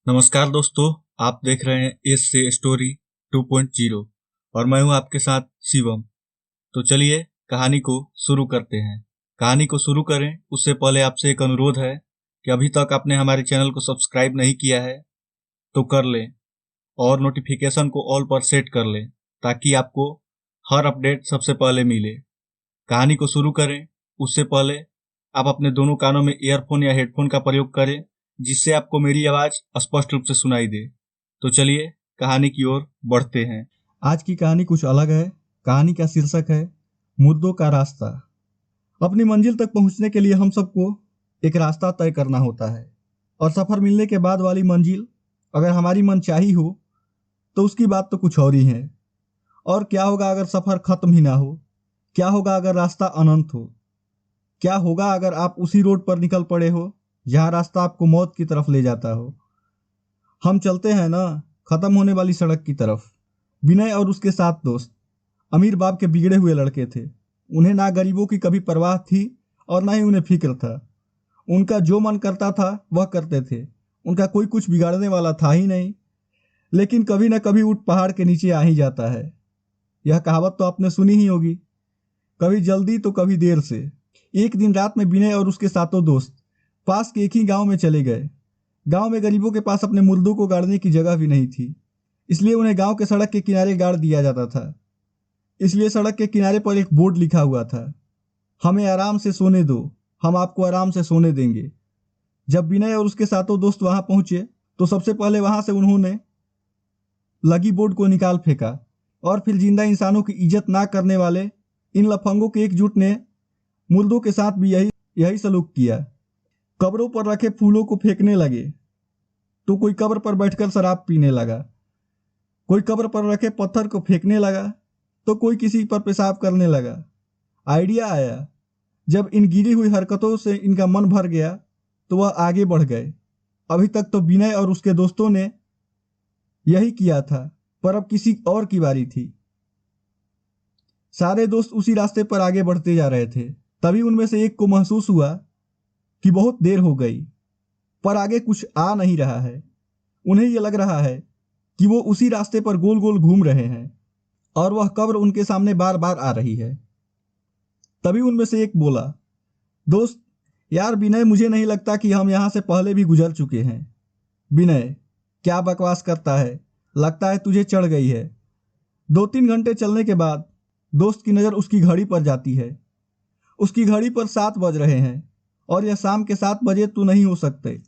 नमस्कार दोस्तों, आप देख रहे हैं एस से स्टोरी 2.0 और मैं हूं आपके साथ शिवम। तो चलिए कहानी को शुरू करते हैं। कहानी को शुरू करें उससे पहले आपसे एक अनुरोध है कि अभी तक आपने हमारे चैनल को सब्सक्राइब नहीं किया है तो कर लें और नोटिफिकेशन को ऑल पर सेट कर लें ताकि आपको हर अपडेट सबसे पहले मिले। कहानी को शुरू करें उससे पहले आप अपने दोनों कानों में ईयरफोन या हेडफोन का प्रयोग करें जिससे आपको मेरी आवाज स्पष्ट रूप से सुनाई दे। तो चलिए कहानी की ओर बढ़ते हैं। आज की कहानी कुछ अलग है। कहानी का शीर्षक है मुर्दों का रास्ता। अपनी मंजिल तक पहुंचने के लिए हम सबको एक रास्ता तय करना होता है और सफर मिलने के बाद वाली मंजिल अगर हमारी मनचाही हो तो उसकी बात तो कुछ और ही है। और क्या होगा अगर सफर खत्म ही ना हो? क्या होगा अगर रास्ता अनंत हो? क्या होगा अगर आप उसी रोड पर निकल पड़े हो जहां रास्ता आपको मौत की तरफ ले जाता हो? हम चलते हैं ना खत्म होने वाली सड़क की तरफ। विनय और उसके 7 दोस्त अमीर बाप के बिगड़े हुए लड़के थे। उन्हें ना गरीबों की कभी परवाह थी और ना ही उन्हें फिक्र था। उनका जो मन करता था वह करते थे। उनका कोई कुछ बिगाड़ने वाला था ही नहीं। लेकिन कभी ना कभी ऊँट पहाड़ के नीचे आ ही जाता है। यह कहावत तो आपने सुनी ही होगी, कभी जल्दी तो कभी देर से। एक दिन रात में विनय और उसके 7 दोस्त पास के एक ही गांव में चले गए। गांव में गरीबों के पास अपने मुर्दों को गाड़ने की जगह भी नहीं थी, इसलिए उन्हें गांव के सड़क के किनारे गाड़ दिया जाता था। इसलिए सड़क के किनारे पर एक बोर्ड लिखा हुआ था, हमें आराम से सोने दो, हम आपको आराम से सोने देंगे। जब विनय और उसके 7 दोस्त वहां पहुंचे तो सबसे पहले वहां से उन्होंने लगी बोर्ड को निकाल फेंका और फिर जिंदा इंसानों की इज्जत ना करने वाले इन लफंगों के एकजुट ने मुर्दों के साथ भी यही सलूक किया। कब्रों पर रखे फूलों को फेंकने लगे तो कोई कब्र पर बैठकर शराब पीने लगा, कोई कब्र पर रखे पत्थर को फेंकने लगा तो कोई किसी पर पेशाब करने लगा। आइडिया आया, जब इन गिरी हुई हरकतों से इनका मन भर गया तो वह आगे बढ़ गए। अभी तक तो विनय और उसके दोस्तों ने यही किया था, पर अब किसी और की बारी थी। सारे दोस्त उसी रास्ते पर आगे बढ़ते जा रहे थे। तभी उनमें से एक को महसूस हुआ कि बहुत देर हो गई पर आगे कुछ आ नहीं रहा है। उन्हें यह लग रहा है कि वो उसी रास्ते पर गोल गोल घूम रहे हैं और वह कब्र उनके सामने बार बार आ रही है। तभी उनमें से एक बोला, दोस्त यार विनय, मुझे नहीं लगता कि हम यहां से पहले भी गुजर चुके हैं। विनय, क्या बकवास करता है, लगता है तुझे चढ़ गई है। 2-3 घंटे चलने के बाद दोस्त की नज़र उसकी घड़ी पर जाती है। उसकी घड़ी पर 7 बज रहे हैं और यह शाम के 7 बजे तो नहीं हो सकते,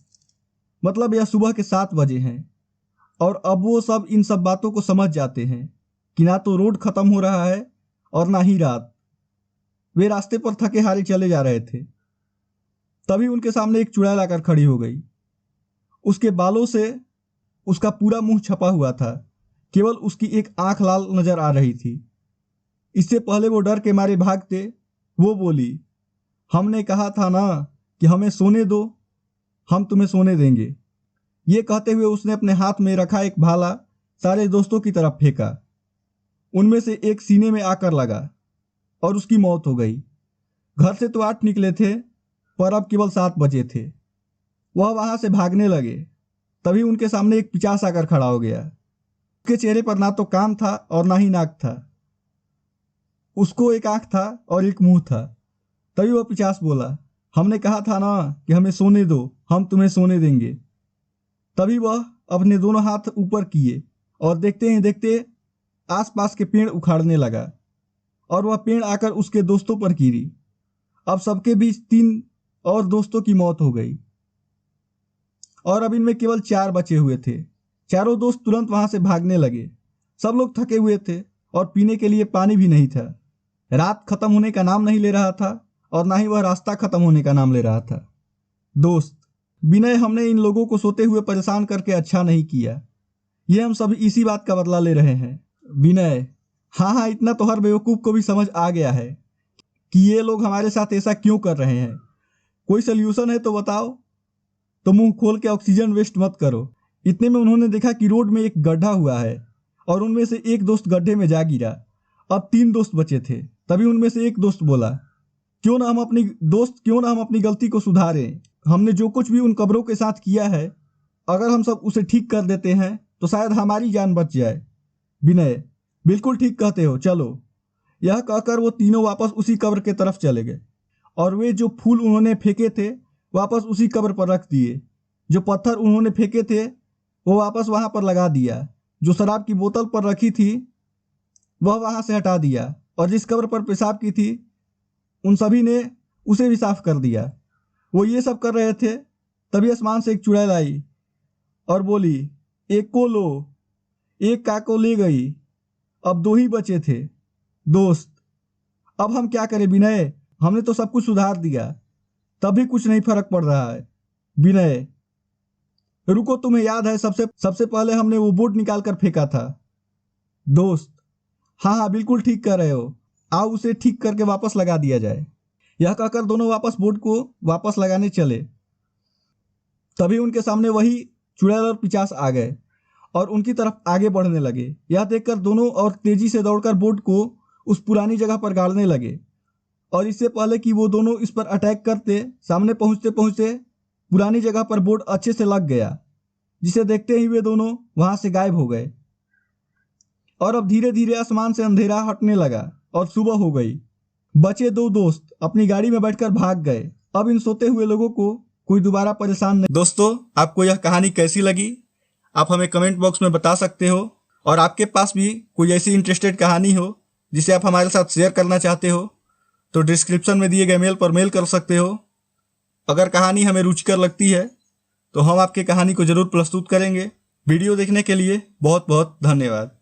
मतलब यह सुबह के 7 बजे हैं। और अब वो सब इन सब बातों को समझ जाते हैं कि ना तो रोड खत्म हो रहा है और ना ही रात। वे रास्ते पर थके हारे चले जा रहे थे। तभी उनके सामने एक चुड़ैल आकर खड़ी हो गई। उसके बालों से उसका पूरा मुंह छपा हुआ था, केवल उसकी एक आंख लाल नजर आ रही थी। इससे पहले वो डर के मारे भागते, वो बोली, हमने कहा था ना कि हमें सोने दो, हम तुम्हें सोने देंगे। ये कहते हुए उसने अपने हाथ में रखा एक भाला सारे दोस्तों की तरफ फेंका। उनमें से एक सीने में आकर लगा और उसकी मौत हो गई। घर से तो 8 निकले थे पर अब केवल 7 बचे थे। वह वहां से भागने लगे। तभी उनके सामने एक पिशाच आकर खड़ा हो गया। उसके चेहरे पर ना तो कान था और ना ही नाक था। उसको एक आंख था और एक मुंह था। तभी वह पिशाच बोला, हमने कहा था ना कि हमें सोने दो, हम तुम्हें सोने देंगे। तभी वह अपने दोनों हाथ ऊपर किए और देखते ही देखते आसपास के पेड़ उखाड़ने लगा और वह पेड़ आकर उसके दोस्तों पर गिरी। अब सबके बीच 3 और दोस्तों की मौत हो गई और अब इनमें केवल 4 बचे हुए थे। चारों दोस्त तुरंत वहां से भागने लगे। सब लोग थके हुए थे और पीने के लिए पानी भी नहीं था। रात खत्म होने का नाम नहीं ले रहा था और ना ही वह रास्ता खत्म होने का नाम ले रहा था। दोस्त विनय, हमने इन लोगों को सोते हुए परेशान करके अच्छा नहीं किया। ये हम सब इसी बात का बदला ले रहे हैं। विनय, हाँ हाँ, इतना तो हर बेवकूफ को भी समझ आ गया है कि ये लोग हमारे साथ ऐसा क्यों कर रहे हैं। कोई सोल्यूशन है तो बताओ। तो मुंह खोल के ऑक्सीजन वेस्ट मत करो। इतने में उन्होंने देखा कि रोड में एक गड्ढा हुआ है और उनमें से एक दोस्त गड्ढे में जा गिरा। अब 3 दोस्त बचे थे। तभी उनमें से एक दोस्त बोला, क्यों ना हम अपनी गलती को सुधारें। हमने जो कुछ भी उन कब्रों के साथ किया है अगर हम सब उसे ठीक कर देते हैं तो शायद हमारी जान बच जाए। विनय, बिल्कुल ठीक कहते हो, चलो। यह कहकर वो तीनों वापस उसी कब्र के तरफ चले गए और वे जो फूल उन्होंने फेंके थे वापस उसी कब्र पर रख दिए। जो पत्थर उन्होंने फेंके थे वो वापस वहां पर लगा दिया। जो शराब की बोतल पर रखी थी वह वहां से हटा दिया और जिस कब्र पर पेशाब की थी उन सभी ने उसे भी साफ कर दिया। वो ये सब कर रहे थे तभी आसमान से एक चुड़ैल आई और बोली, एक को लो। एक काको ले गई, अब 2 ही बचे थे। दोस्त, अब हम क्या करें विनय? हमने तो सब कुछ सुधार दिया, तभी कुछ नहीं फर्क पड़ रहा है। विनय, रुको, तुम्हें याद है सबसे पहले हमने वो बोर्ड निकाल कर फेंका था। दोस्त, हाँ, बिल्कुल ठीक कर रहे हो। आओ उसे ठीक करके वापस लगा दिया जाए। यह कहकर दोनों वापस बोर्ड को वापस लगाने चले। तभी उनके सामने वही चुड़ैल और पिचास आ गए और उनकी तरफ आगे बढ़ने लगे। यह देखकर दोनों और तेजी से दौड़कर बोर्ड को उस पुरानी जगह पर गाड़ने लगे और इससे पहले कि वो दोनों इस पर अटैक करते, सामने पहुंचते पहुंचते पुरानी जगह पर बोर्ड अच्छे से लग गया, जिसे देखते ही वे दोनों वहां से गायब हो गए। और अब धीरे धीरे आसमान से अंधेरा हटने लगा और सुबह हो गई। बचे 2 दोस्त अपनी गाड़ी में बैठकर भाग गए। अब इन सोते हुए लोगों को कोई दोबारा परेशान नहीं। दोस्तों, आपको यह कहानी कैसी लगी आप हमें कमेंट बॉक्स में बता सकते हो। और आपके पास भी कोई ऐसी इंटरेस्टेड कहानी हो जिसे आप हमारे साथ शेयर करना चाहते हो तो डिस्क्रिप्शन में दिए गए मेल पर मेल कर सकते हो। अगर कहानी हमें रुचिकर लगती है तो हम आपके कहानी को जरूर प्रस्तुत करेंगे। वीडियो देखने के लिए बहुत बहुत धन्यवाद।